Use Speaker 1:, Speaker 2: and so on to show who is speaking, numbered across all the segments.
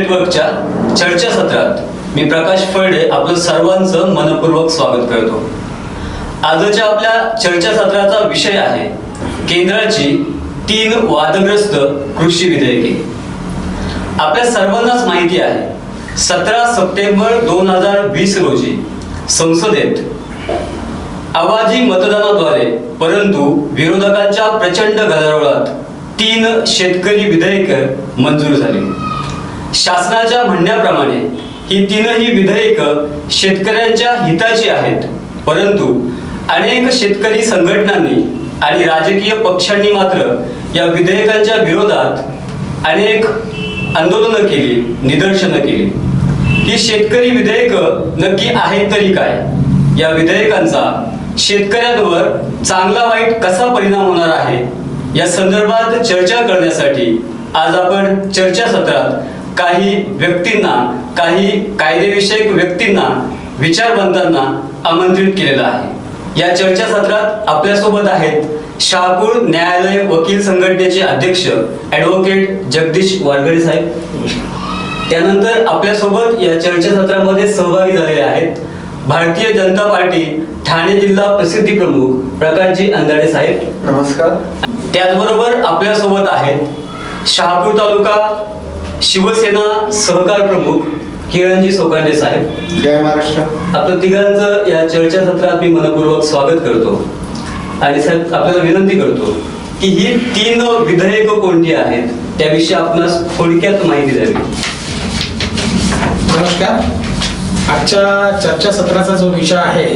Speaker 1: नेटवर्कच्या चर्चासत्रात मी प्रकाश फळडे आपलं सर्वांचं मनपूर्वक स्वागत करतो. आजच्या आपल्या चर्चासत्राचा विषय आहे केंद्राची 3 वादग्रस्त कृषी विधेयके. आपल्या सर्वांनाच माहिती आहे 17 सप्टेंबर 2020 रोजी संसदेत आवाजी मतदानाद्वारे परंतु विरोधकांच्या प्रचंड गदारोळात 3 शेतकरी विधेयक मंजूर झाली. शासनाच्या म्हणण्याप्रमाणे ही 3ही विधेयकं शेतकऱ्यांच्या हिताची आहेत, परंतु अनेक शेतकरी संघटनांनी आणि राजकीय पक्षांनी मात्र या विधेयकांच्या विरोधात अनेक आंदोलनं केली, निदर्शनं केली. ही शेतकरी विधेयकं नक्की आहेत तरी काय? या विधेयकांचा शेतकऱ्यांवर चांगला वाईट कसा परिणाम होणार आहे या संदर्भात चर्चा करण्यासाठी आज आपण चर्चासत्रात काही व्यक्तींना, काही कायदेविषयक व्यक्तींना, विचारवंतांना आमंत्रित केलेलं आहे. या चर्चासत्रात आपल्यासोबत आहेत शहापूर न्यायालय वकील संघटनेचे अध्यक्ष ॲडव्होकेट जगदीश वारगडे साहेब. त्यानंतर आपल्यासोबत या चर्चासत्रामध्ये सहभागी झालेले आहेत भारतीय जनता पार्टी ठाणे जिल्हा प्रसिद्धी प्रमुख प्रकाशजी अंधाडे साहेब.
Speaker 2: नमस्कार.
Speaker 1: त्याचबरोबर आपल्यासोबत आहेत शहापूर तालुका शिवसेना सहकार प्रमुख किरणजी सोकांडे साहेब.
Speaker 2: जय महाराष्ट्र.
Speaker 1: आपलं तिघांचं या चर्चासत्रात मी मनपूर्वक स्वागत करतो आणि साहेब आपल्याला विनंती करतो की ही 3 विधेयकं कोणती आहेत त्याविषयी आपणास थोडक्यात माहिती द्यावी.
Speaker 3: नमस्कार. आजच्या चर्चासत्राचा जो विषय आहे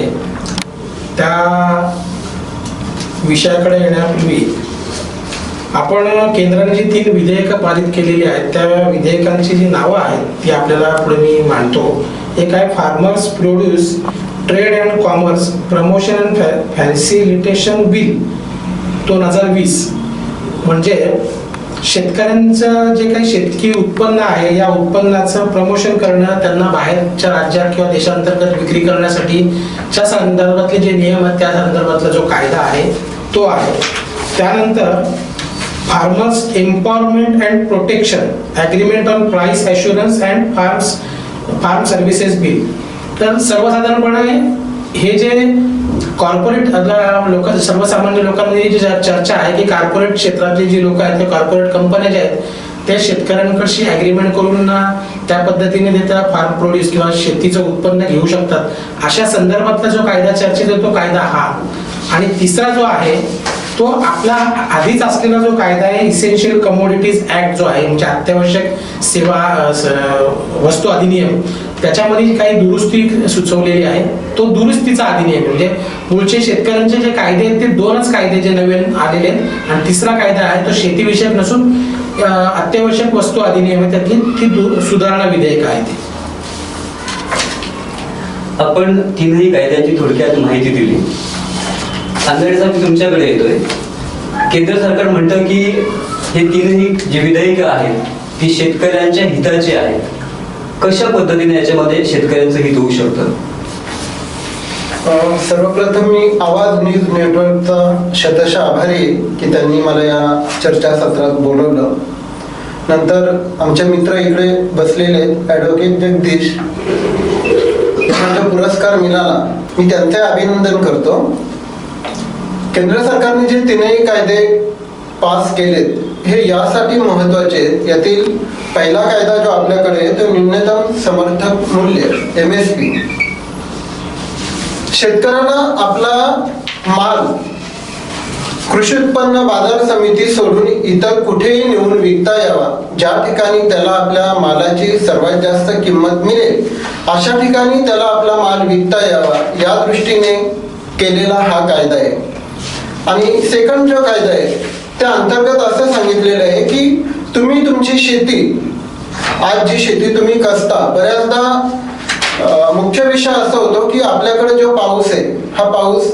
Speaker 3: त्या विषयाकडे येण्यापूर्वी आपण केंद्राने जी 3 विधेयकं पारित केलेली आहेत त्या विधेयकांची जी नावं आहेत ती आपल्याला पुढे मी मांडतो. एक आहे farmers produce trade and commerce promotion and facilitation bill 2020. म्हणजे शेतकऱ्यांचं जे काही शेतकी उत्पन्न आहे या उत्पन्नाचं प्रमोशन करणं, त्यांना बाहेरच्या राज्यात किंवा देशांतर्गत विक्री करण्यासाठीच्या संदर्भातले जे नियम आहेत त्या संदर्भातला जो कायदा आहे तो आहे. त्यानंतर farmers empowerment and protection agreement on price assurance and farm services bill. तर सर्वसाधारणपणे हे जे कॉर्पोरेट लोक, सर्वसामान्य लोकांनी जी चर्चा आहे की कॉर्पोरेट क्षेत्रातले जी लोक आहेत, ते कॉर्पोरेट कंपन्या ज्या आहेत त्या शेतकऱ्यांकडशी ॲग्रीमेंट करून त्या पद्धतीने ते त्या फार्म प्रोड्यूस किंवा शेतीचं उत्पन्न घेऊ शकतात, अशा संदर्भातला जो कायदा चर्चेत येतो तो कायदा हा. आणि तिसरा जो आहे तो आपला आधीच असलेला जो कायदा आहे इसेन्शियल कमोडिटीज ऍक्ट जो आहे, म्हणजे अत्यावश्यक सेवा वस्तू अधिनियम, त्याच्यामध्ये काही दुरुस्ती सुचवलेली आहे तो दुरुस्तीचा अधिनियम. म्हणजे मूळचे शेतकऱ्यांचे जे कायदे आहेत ते 2च कायदे जे नवीन आलेले आहेत आणि तिसरा कायदा आहे तो शेतीविषयक नसून अत्यावश्यक वस्तू अधिनियम आहे, त्यातली ती सुधारणा विधेयक आहे. ते
Speaker 1: आपण 3ही कायद्यांची थोडक्यात माहिती दिली. अंधाडे साहेब तुमच्याकडे येतोय. केंद्र सरकार म्हणतं की हे 3ही जी विधेयकं आहेत ती शेतकऱ्यांच्या हिताची आहेत. कशा पद्धतीने याच्यामध्ये शेतकऱ्यांचं हित होऊ शकतं?
Speaker 2: सर्वप्रथम मी आवाज न्यूज नेटवर्कचा शतशः आभारी आहे की त्यांनी मला या चर्चासत्रात बोलवलं. नंतर आमचे मित्र इकडे बसलेले ॲडव्होकेट जगदीश यांना पुरस्कार मिळाला, मी त्यांचे अभिनंदन करतो. केंद्र सरकारने जे 3ही कायदे पास केलेत हे यासाठी महत्वाचे आहेत. यातील पहिला कायदा जो आपल्याकडे आहे तो न्यूनतम समर्थक मूल्य MSP. शेतकऱ्यांना आपला माल कृषी उत्पन्न बाजार समिती सोडून इतर कुठेही नेऊन विकता यावा, ज्या ठिकाणी त्याला आपल्या मालाची सर्वात जास्त किंमत मिळेल अशा ठिकाणी त्याला आपला माल विकता यावा या दृष्टीने केलेला हा कायदा आहे. आणि सेकंड जो कायदा आहे त्या अंतर्गत असं सांगितलेलं आहे की तुम्ही तुमची शेती, आज जी शेती तुम्ही कसता, बऱ्याचदा मुख्य विषय असा होतो की आपल्याकडे जो पाऊस आहे हा पाऊस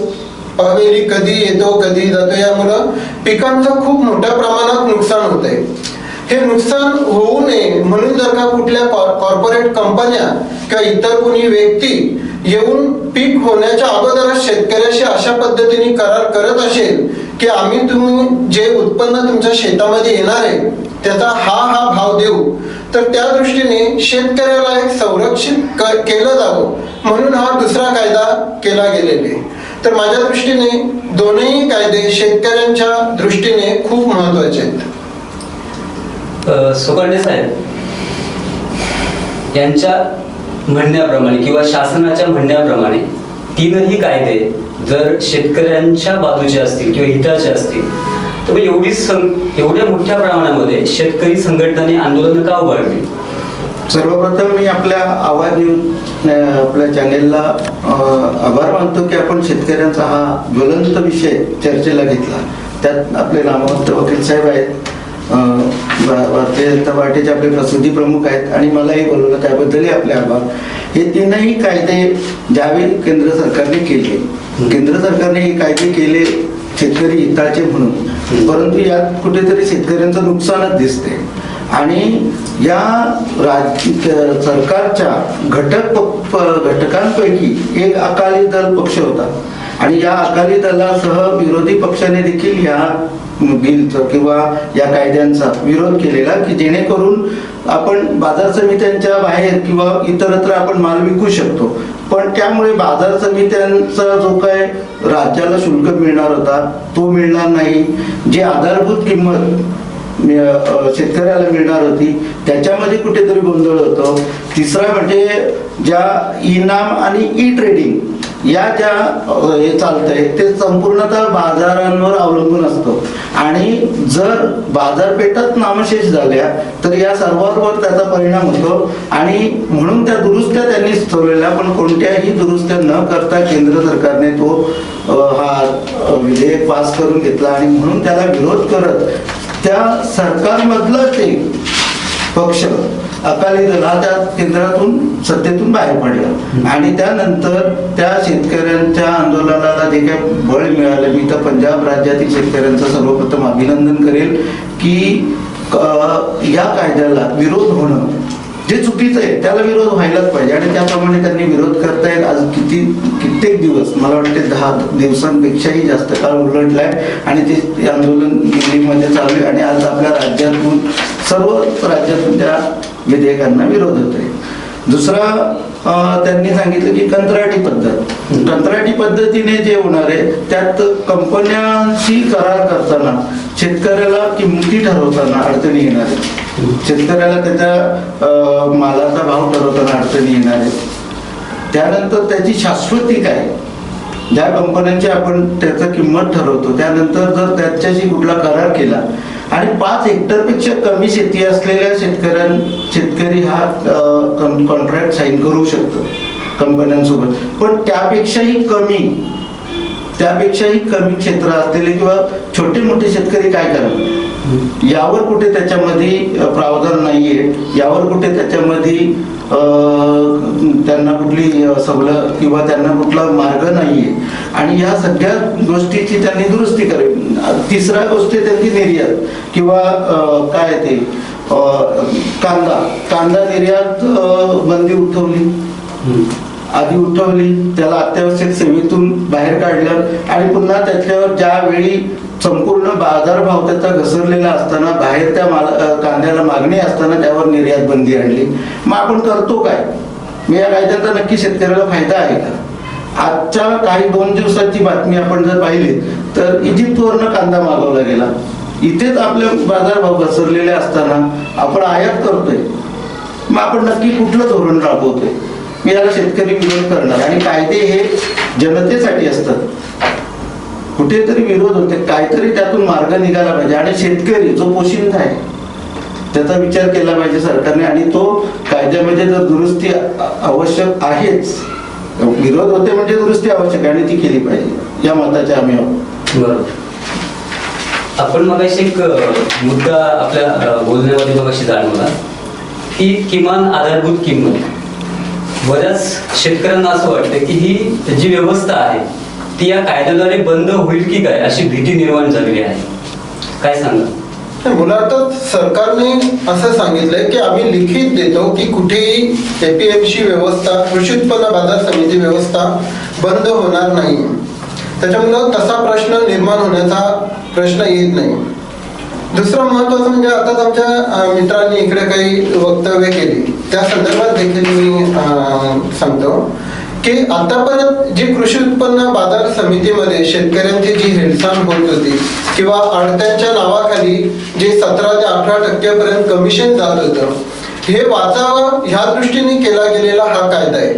Speaker 2: अवेळी कधी येतो कधी जातो, यामुळं पिकांचं खूप मोठ्या प्रमाणात नुकसान होतंय. हे नुकसान होऊ नये म्हणून जर का कुठल्या कॉर्पोरेट कंपन्या किंवा इतर कोणी व्यक्ती येऊन पीक होण्याच्या अगोदरच शेतकऱ्याशी अशा पद्धतीने करार करत असेल की आम्ही तुम्ही जे उत्पन्न तुमच्या शेतामध्ये येणार आहे त्याचा हा भाव देऊ, तर त्या दृष्टीने शेतकऱ्याला एक संरक्षित केलं जावं म्हणून हा दुसरा कायदा केला गेलेला आहे. तर माझ्या दृष्टीने दोन्ही कायदे शेतकऱ्यांच्या दृष्टीने खूप महत्त्वाचे आहेत.
Speaker 1: सोकांडे साहेब यांच्या म्हणण्याप्रमाणे किंवा शासनाच्या म्हणण्याप्रमाणे तीनही कायदे जर शेतकऱ्यांच्या बाजूचे असतील किंवा हिताचे असतील तर मग एवढ्या मोठ्या प्रमाणामध्ये शेतकरी संघटनांनी आंदोलन का उभारली?
Speaker 4: सर्वप्रथम मी आपल्या आवाज न्यूज आपल्या चॅनेलला आभार मानतो की आपण शेतकऱ्यांचा हा ज्वलंत विषय चर्चेला घेतला. त्यात आपले नामवंत वकील साहेब आहेत, भारतीय जनता पार्टीचे आपले प्रसिद्धी प्रमुख आहेत आणि मलाही बोलवलं त्याबद्दलही आपले आभार. हे तीनही कायदे ज्यावेळी केंद्र सरकारने केले, केंद्र सरकारने हे कायदे केले शेतकरी हिताचे म्हणून, परंतु यात कुठेतरी शेतकऱ्यांचं नुकसानच दिसते. आणि या सरकारच्या घटकांपैकी एक अकाली दल पक्ष होता आणि या अकाली दलासह विरोधी पक्षाने देखील या बिलचा किंवा या कायद्यांचा विरोध केलेला की जेणेकरून आपण बाजार समित्यांच्या बाहेर किंवा इतरत्र आपण माल विकू शकतो, पण त्यामुळे बाजार समित्यांचा जो काय राज्याला शुल्क मिळणार होता तो मिळणार नाही. जी आधारभूत किंमत शेतकऱ्याला मिळणार होती त्याच्यामध्ये कुठेतरी गोंधळ होतो. तिसरा म्हणजे ज्या इनाम आणि ई ट्रेडिंग या ज्या हे चालतंय ते संपूर्णतः बाजारांवर अवलंबून असतो आणि जर बाजारपेठात नामशेष झाल्या तर या सर्वांवर त्याचा परिणाम होतो आणि म्हणून त्या दुरुस्त्या त्यांनी सुचवलेल्या, पण कोणत्याही दुरुस्त्या न करता केंद्र सरकारने तो हा विधेयक पास करून घेतला आणि म्हणून त्याला विरोध करत त्या सरकारमधलं ते पक्ष अकाली दल हा त्या केंद्रातून सत्तेतून बाहेर पडला आणि त्यानंतर त्या शेतकऱ्यांच्या आंदोलनाला जे काही बळ मिळालं, मी तर पंजाब राज्यातील शेतकऱ्यांचं सर्वप्रथम अभिनंदन करेल की या कायद्याला विरोध होणं जे चुकीचं आहे त्याला विरोध व्हायलाच पाहिजे आणि त्याप्रमाणे त्यांनी विरोध करतायत. आज कित्येक दिवस, मला वाटते 10 दिवसांपेक्षाही जास्त काळ उलटलाय आणि ते आंदोलन दिल्लीमध्ये चालू आहे आणि आज आपल्या राज्यातून सर्व राज्यातून त्या विधेयकांना विरोध होतोय. दुसरा त्यांनी सांगितलं की कंत्राटी पद्धत, कंत्राटी पद्धतीने जे होणार आहे त्यात कंपन्यांशी करार करताना शेतकऱ्याला किमती ठरवताना अडचणी येणार आहेत, शेतकऱ्याला त्याच्या मालाचा भाव ठरवताना अडचणी येणार आहेत. त्यानंतर त्याची शाश्वती काय, ज्या कंपन्यांची आपण त्याचं किंमत ठरवतो त्यानंतर जर त्याच्याशी कुठला करार केला आणि 5 हेक्टरपेक्षा कमी शेती असलेल्या शेतकरी हा कॉन्ट्रॅक्ट साईन करू शकतो कंपन्यांसोबत, पण त्यापेक्षाही कमी क्षेत्र असलेले किंवा छोटे मोठे शेतकरी काय करणार, यावर कुठे त्याच्यामध्ये प्रावधान नाहीये, यावर कुठे त्याच्यामध्ये त्यांना कुठली सवलत किंवा त्यांना कुठला मार्ग नाहीये आणि या सगळ्या गोष्टीची त्यांनी दुरुस्ती करावी. तिसरा गोष्ट त्यांची निर्यात किंवा काय ते कांदा निर्यात बंदी उठवली, त्याला अत्यावश्यक सेवेतून बाहेर काढलं आणि पुन्हा त्याच्यावर ज्यावेळी संपूर्ण बाजारभाव त्याचा घसरलेला असताना बाहेर त्या कांद्याला मागणी असताना त्यावर निर्यात बंदी आणली. मग आपण करतो काय, या कायद्याचा नक्की शेतकऱ्याला फायदा आहे का? आजच्या काही 2 दिवसाची बातमी आपण जर पाहिली तर इजिप्तवरनं कांदा मागवला गेला, इथेच आपले बाजारभाव घसरलेले असताना आपण आयात करतोय. मग आपण नक्की कुठलं धोरण राबवतोय? मी याला शेतकरी विरोध करणार आणि कायदे हे जनतेसाठी असतात. कुठेतरी विरोध होते, काहीतरी त्यातून मार्ग निघाला पाहिजे आणि शेतकरी जो पोशिंदा आहे त्याचा विचार केला पाहिजे सरकारने आणि तो कायद्यामध्ये जर दुरुस्ती आवश्यक आहेच, विरोध होते म्हणजे दुरुस्ती आवश्यक आहे आणि ती केली पाहिजे, या मताचे आम्ही आहोत.
Speaker 1: बरोबर. आपण मगाशी एक मुद्दा आपल्या बोलण्यामध्ये मगाशी जाणवला की किमान आधारभूत किंमत. बऱ्याच शेतकऱ्यांना असं वाटतं की ही जी व्यवस्था आहे ती या कायद्याद्वारे बंद होईल की काय अशी भीती निर्माण झालेली आहे. काय सांगा?
Speaker 2: मुळातच सरकारने असं सांगितलंय की आम्ही लिखित देतो की कुठेही एपीएमसी व्यवस्था, कृषी उत्पन्न बाजार समिती व्यवस्था बंद होणार नाही. त्याच्यामुळं तसा प्रश्न निर्माण होण्याचा प्रश्न येत नाही. दुसरं महत्वाचं म्हणजे आताच आमच्या मित्रांनी इकडे काही वक्तव्य केली, त्या संदर्भात देखील मी सांगतो की आतापर्यंत जी कृषी उत्पन्न बाजार समितीमध्ये शेतकऱ्यांची जी हेळसांड होत होती किंवा आडत्यांच्या नावाखाली जे 17 ते 18% पर्यंत कमिशन जात होतं, हे वाचावं ह्या दृष्टीने केला गेलेला हा कायदा आहे.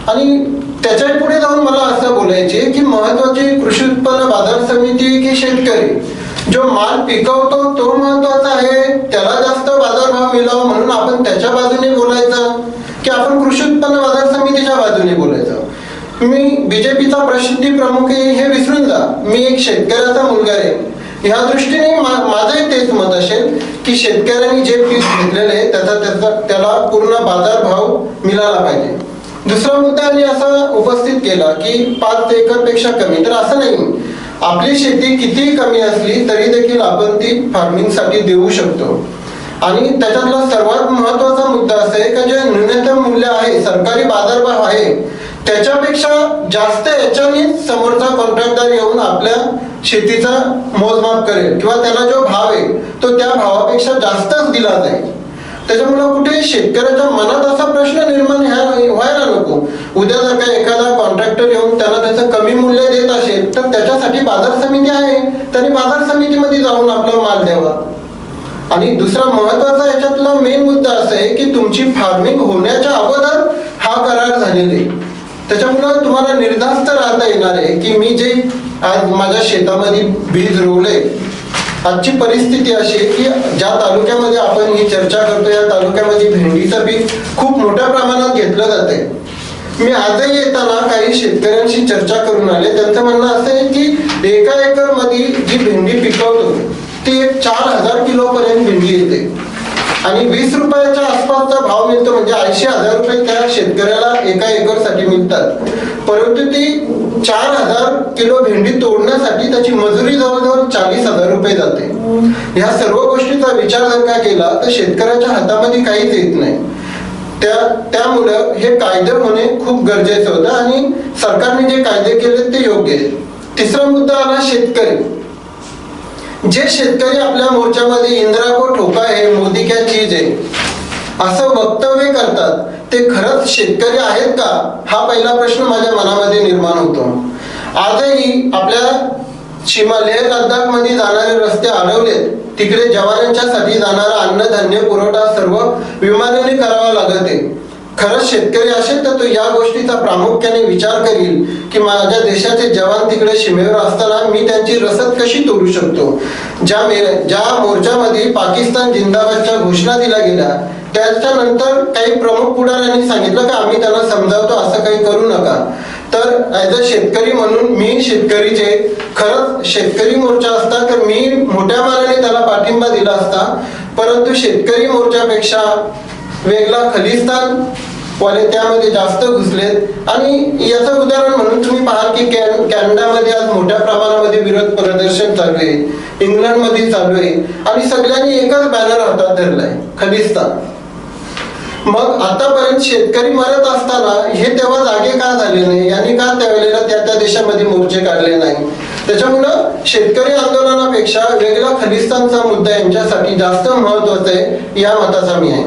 Speaker 2: आणि त्याच्या पुढे जाऊन मला असं बोलायचे की महत्वाची कृषी उत्पन्न बाजार समिती की शेतकरी जो माल पिकवतो तो महत्वाचा आहे, त्याला जास्त बाजारभाव मिळावा म्हणून आपण त्याच्या बाजूने बोलायचं की आपण कृषी उत्पन्न बाजार समितीच्या बाजूने बोलायचं. मी बीजेपीचा प्रसिद्धी प्रमुख आहे हे विसरून जा, मी एक शेतकऱ्याचा मुलगा आहे. ह्या दृष्टीने माझंही तेच मत असेल की शेतकऱ्यांनी जे पीक घेतलेले आहे त्याला पूर्ण बाजारभाव मिळाला पाहिजे. दुसरा मुद्दा मी असा उपस्थित केला की 5 एकर पेक्षा कमी, तर असं नाही, आपली शेती किती कमी असली तरी देखील आपण ती फार्मिंगसाठी देऊ शकतो. आणि त्याच्यातला सर्वात महत्वाचा मुद्दा असा आहे की जे न्यूनतम मूल्य आहे, सरकारी बाजारभाव आहे, त्याच्यापेक्षा जास्त याच्याने समोरचा कॉन्ट्रॅक्टदार येऊन आपल्या शेतीचा मोजमाप करेल किंवा त्याला जो भाव आहे तो त्या भावापेक्षा जास्तच दिला जाईल. त्याच्यामुळे कुठे शेतकऱ्याच्या मनात असा प्रश्न निर्माण व्हायला नको. उद्या जर का एखादा कॉन्ट्रॅक्टर येऊन त्याला त्याचं कमी मूल्य देत असेल तर त्याच्यासाठी बाजार समिती आहे, त्यांनी बाजार समितीमध्ये जाऊन आपला माल द्यावा. आणि दुसरा महत्वाचा याच्यातला मेन मुद्दा असा आहे की तुमची फार्मिंग होण्याच्या अगोदर हा करार झालेले, त्याच्यामुळे तुम्हाला निर्धास्त राहता येणार आहे की मी जे आज माझ्या शेतामध्ये बीज रोवले, आजची परिस्थिती अशी आहे की ज्या तालुक्यामध्ये आपण ही चर्चा करतो या तालुक्यामध्ये भेंडीचं पीक खूप मोठ्या प्रमाणात घेतलं जाते. मी आजही येताना काही शेतकऱ्यांशी चर्चा करून आले, त्यांचं म्हणणं असं आहे की 1 एकर मध्ये जी भेंडी पिकवतो ती 4,000 किलो पर्यंत भेंडी येते आणि 20 रुपयाच्या आसपासचा भाव मिळतो, म्हणजे 80,000 रुपये त्या शेतकऱ्याला 1 एकर साठी मिळतात. परंतु ती 4,000 किलो भेंडी तोडण्यासाठी त्याची मजुरी जवळजवळ 40,000 रुपये जाते. ह्या सर्व गोष्टीचा विचार जर का केला तर शेतकऱ्याच्या हातामध्ये काहीच येत नाही. त्यामुळं हे कायदे होणे खूप गरजेचं होतं आणि सरकारने जे कायदे केले ते योग्य आहे. तिसरा मुद्दा आला शेतकरी. जे शेतकरी आपल्या मोर्चामध्ये इंदिरा को ठोका है, मोदी क्या चीज आहे असं वक्तव्य करतात, ते खरंच शेतकरी आहेत का, हा पहिला प्रश्न माझ्या मनामध्ये निर्माण होतो. आजही आपल्या सीमा लेह लडाख मध्ये जाणारे रस्ते अडवलेत, तिकडे जवानांच्यासाठी जाणारा अन्नधान्य पुरवठा सर्व विमानाने करावा लागत आहे. खरंच शेतकरी असेल तर तो या गोष्टीचा प्रामुख्याने विचार करील की माझ्या देशाचे जवान तिकडे सीमेवर असताना मी त्यांची रसद कशी तोडू शकतो. ज्या मोर्चामध्ये पाकिस्तान जिंदाबादच्या घोषणा दिल्या गेल्या त्याच्यानंतर काही प्रमुख पुढाऱ्यांनी सांगितलं की आम्ही त्यांना समजावतो असं काही करू नका. तर ऍज अ शेतकरी म्हणून मी शेतकरीचे खरंच शेतकरी मोर्चा असता तर मी मोठ्या मानाने त्याला पाठिंबा दिला असता, परंतु शेतकरी मोर्चापेक्षा वेगळा खलिस्तान वाले त्यामध्ये जास्त घुसलेत. आणि याचं उदाहरण म्हणून तुम्ही पाहाल की कॅनडामध्ये आज मोठ्या प्रमाणामध्ये विरोध प्रदर्शन चालू आहे, इंग्लंडमध्ये चालू आहे आणि सगळ्यांनी एकच बॅनर हातात धरलाय, खलिस्तान. मग आतापर्यंत शेतकरी मरत असताना हे तेव्हा जागे का झाले नाही, यांनी का त्यावेळेला त्या देशामध्ये मोर्चे काढले नाही. त्याच्यामुळं शेतकरी आंदोलनापेक्षा वेगळा खलिस्तानचा मुद्दा यांच्यासाठी जास्त महत्वाचा आहे, या मताचा मी आहे.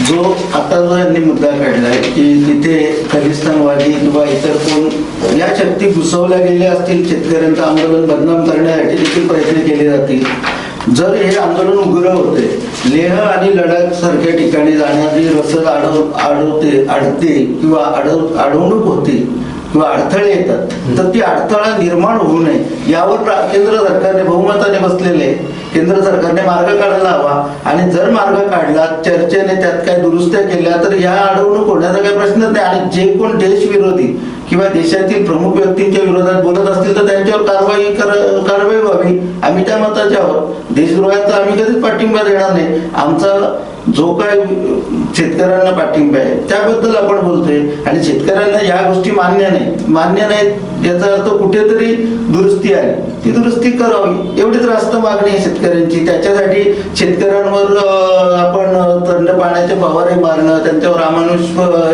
Speaker 4: जो आता जो यांनी मुद्दा काढलाय की तिथे खलिस्तानवादी किंवा इतर कोण या शक्ती घुसवल्या गेल्या असतील, शेतकऱ्यांचं आंदोलन बदनाम करण्यासाठी देखील प्रयत्न केले जातील. जर हे आंदोलन उग्र होते, लेह आणि लडाख सारख्या ठिकाणी जाण्याची रसद अडते किंवा अडवणूक होती किंवा अडथळे येतात, तर ती अडथळा निर्माण होऊ नये यावर केंद्र सरकारने बहुमताने बसलेले, केंद्र सरकारने मार्ग काढायला हवा. आणि जर मार्ग काढला, चर्चेने त्यात काही दुरुस्त्या केल्या तर ह्या अडवणूक होण्याचा काही प्रश्नच नाही. आणि जे कोण देशविरोधी किंवा देशातील प्रमुख व्यक्तींच्या विरोधात बोलत असतील तर त्यांच्यावर कारवाई व्हावी. आम्ही त्या मताचे आहोत. देशद्रोहाचा आम्ही कधीच पाठिंबा देणार नाही. आमचा जो काय शेतकऱ्यांना पाठिंबा आहे त्याबद्दल आपण बोलतोय, आणि शेतकऱ्यांना या गोष्टी मान्य नाहीत याचा अर्थ कुठेतरी दुरुस्ती आली, ती दुरुस्ती करावी एवढीच रास्त मागणी आहे शेतकऱ्यांची. त्याच्यासाठी शेतकऱ्यांवर आपण थंड पाण्याचे फवारे मारणं, त्यांच्यावर अमानुष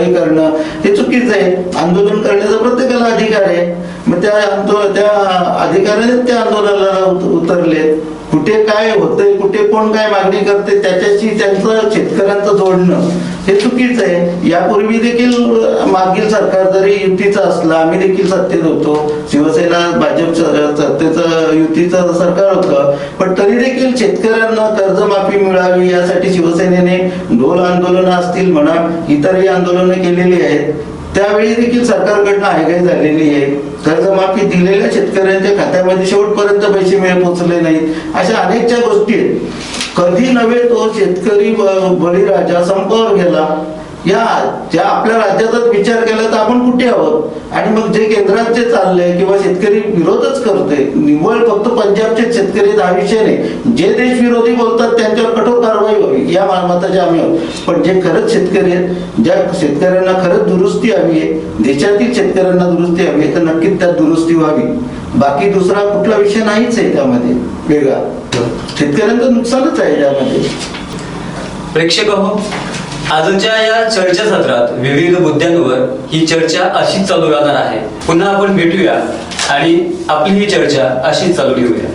Speaker 4: हे करणं हे चुकीचं आहे. आंदोलन करण्याचा प्रत्येकाला अधिकार आहे. मग त्या अधिकाराने त्या आंदोलनाला उतरले. कुठे काय होतंय, कुठे कोण काय मागणी करते त्याच्याशी त्यांचं शेतकऱ्यांचं जोडणं हे चुकीचं आहे. यापूर्वी देखील मागील सरकार जरी युतीचं असलं, आम्ही देखील सत्तेत होतो, शिवसेना भाजप सत्तेचं युतीचं सरकार होतं, पण तरी देखील शेतकऱ्यांना कर्जमाफी मिळावी यासाठी शिवसेनेने ढोल आंदोलनं असतील म्हणा, इतरही आंदोलनं केलेली आहेत. त्यावेळी देखील सरकारकडनं हायगाई झालेली आहे. कर्जमाफी दिलेल्या शेतकऱ्यांच्या खात्यामध्ये शेवटपर्यंत पैसे पोहोचले नाहीत. अशा अनेकच्या गोष्टी आहेत. कधी नव्हे तो शेतकरी बळीराजा संपावर गेला. या ज्या आपल्या राज्याचाच विचार केला तर आपण कुठे आहोत? आणि मग जे केंद्रात जे चाललंय किंवा शेतकरी विरोधच करतोय, निव्वळ फक्त पंजाबचे शेतकरी हा विषय नाही, जे देश विरोधी बोलतात त्यांच्यावर कठोर कारवाई व्हावी या मताचे आम्ही आहोत. पण जे खरंच शेतकरी आहेत, ज्या शेतकऱ्यांना खरंच दुरुस्ती हवी आहे, देशातील शेतकऱ्यांना दुरुस्ती हवी आहे, तर नक्कीच त्यात दुरुस्ती व्हावी. बाकी दुसरा कुठला विषय नाहीच आहे त्यामध्ये वेगळा. शेतकऱ्यांचं नुकसानच आहे त्यामध्ये.
Speaker 1: प्रेक्षक हो, आजच्या या चर्चासत्रात विविध मुद्द्यांवर ही चर्चा अशीच चालू राहणार आहे. पुन्हा आपण भेटूया आणि आपली ही चर्चा अशीच चालू ठेवूया.